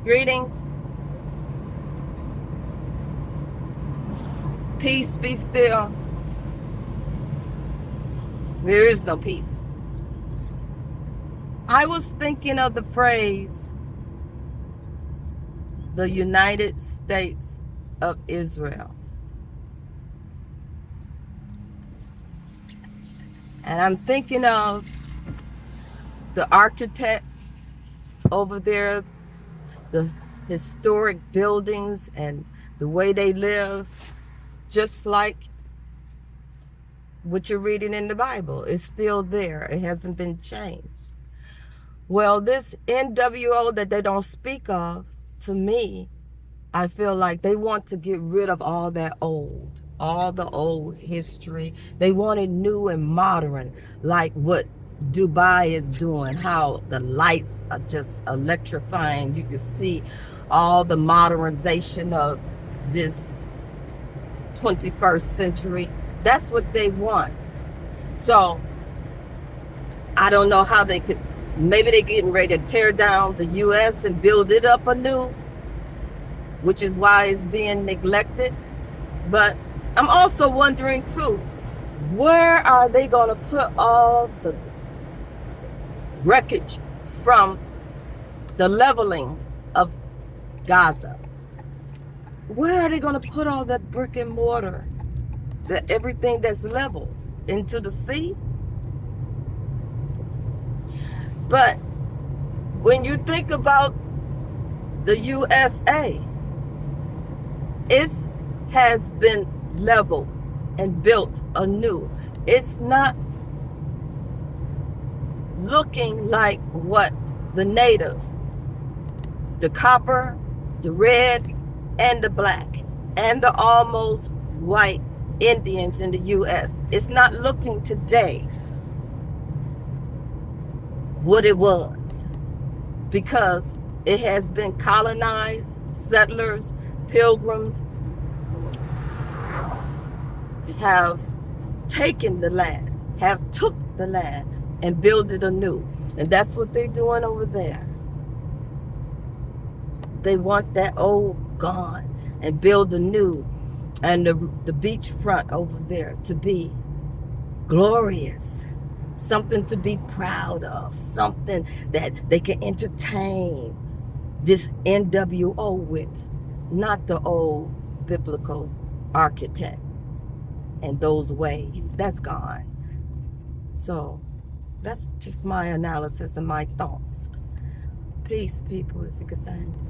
Greetings. Peace be still. There is no peace. I was thinking of the phrase, the United States of Israel. And I'm thinking of the architect over there, the historic buildings and the way they live, just like what you're reading in the Bible. It's still there. It hasn't been changed. Well, this NWO that they don't speak of, to me, I feel like they want to get rid of all the old history. They want it new and modern, like what Dubai is doing, how the lights are just electrifying. You can see all the modernization of this 21st century. That's what they want. So I don't know how they could, maybe they're getting ready to tear down the U.S. and build it up anew, which is why it's being neglected. But I'm also wondering too, where are they going to put all the wreckage from the leveling of Gaza? Where are they going to put all that brick and mortar, that everything that's leveled into the sea? But when you think about the USA, it has been leveled and built anew. It's not looking like what the natives, the copper, the red, and the black, and the almost white Indians in the U.S. It's not looking today what it was, because it has been colonized. Settlers, pilgrims have taken the land, have took the land and built it anew. And that's what they're doing over there. They want that old gone and build anew. And the beachfront over there to be glorious, something to be proud of, something that they can entertain this NWO with, not the old biblical architect and those ways. That's gone. So that's just my analysis and my thoughts. Peace, people, if you could find it.